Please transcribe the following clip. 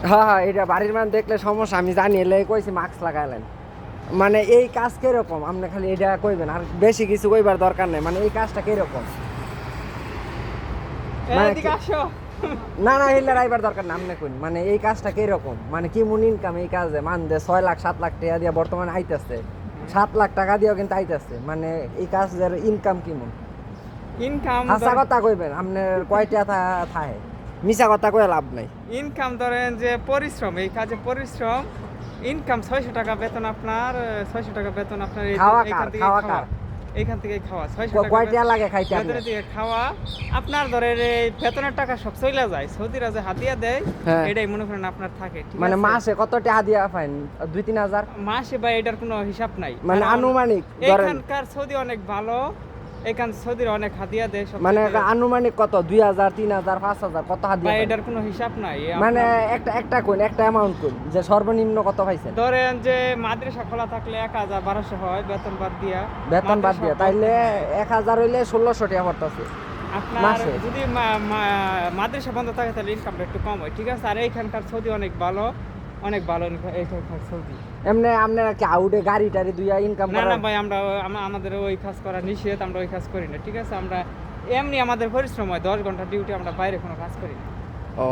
হ্যাঁ হ্যাঁ, এটা বাড়ির মান দেখলে সমস্যা, আমি জানি এলে কইছি মাস্ক লাগাইলেন। মানে এই কাজ কিরকম আপনি খালি এটা কইবেন, আর বেশি কিছু কইবার দরকার নেই। মানে এই কাজটা কিরকম, মানে এদিকে আসো। না না হিলার আইবার দরকার না, আপনি কইন মানে এই কাজটা কিরকম, মানে কি মন ইনকাম এই কাজে, মান দে 6 লাখ 7 লাখ টাকা দিয়ে বর্তমানে আইতেছে, 7 লাখ টাকা দিয়েও কিন্তু আইতেছে, মানে এই কাজের ইনকাম কি মন? ইনকাম হাসা কথা কইবেন, আপনার কয়টা থাকে, মিছা কথা কয়ে লাভ নাই। ইনকাম ধরেন যে পরিশ্রম, এই কাজে পরিশ্রম। ইনকাম 600 টাকা বেতন আপনার, 600 টাকা বেতন আপনার খাওয়া কার? এইখান থেকে খাওয়া খাওয়া, কার? এইখান থেকে খাওয়া 600 টাকা কয়টা লাগে খাইতে আপনি? বেতনের দিকে খাওয়া আপনার ধরেন এই বেতনের টাকা সব চলে যায়, সৌদিরা যে হাতিয়া দেয় হ্যাঁ। এটাই মনে করেন আপনার থাকে, ঠিক মানে আছে? মাসে কত টাকা দিয়া পাইন? 2-3 হাজার? মাসে বা এটার কোনো হিসাব নাই, মানে কারণ আনুমানিক ধরেন, এইখানকার সৌদি অনেক ভালো, এখান সৌদির অনেক হাতিয়া দেয় সব মানে থেকে। আনুমানিক কত, 2000 3000 5000 কত হাত বা দিয়া পাইন? এটার কোনো হিসাব নাই মানে আপনার একটা কোন একটা অ্যামাউন্ট কোন যে সর্বনিম্ন কত পাইছেন? ধরেন যে মাদ্রাসা খোলা থাকলে 1000-1200 হয় বেতন বাদ দিয়া, বেতন বাদ মাদ্রাসা দিয়া, বন্ধ, তাইলে হ্যাঁ। 1000 হইলে 1600 টাকা পড়তাছে আপনার মাসে। যদি মাদ্রাসা বন্ধ থাকে তাহলে ইনকামটা একটু কম হয়, ঠিক আছে? আর এইখানকার সৌদি অনেক ভালো, অনেক ভালো এইখানকার সৌদি। এমনি আপনারা কি আউটে গাড়ি টাড়ি দুইয়া ইনকাম না না করেন? ভাই, আমরা আমাদের ওই কাজ করা নিষেধ, আমরা ওই কাজ করি না, ঠিক আছে? আমরা এমনি আমাদের পরিশ্রম হয়, 10 ঘন্টা ডিউটি, আমরা বাইরে কোনো কাজ করি না। ও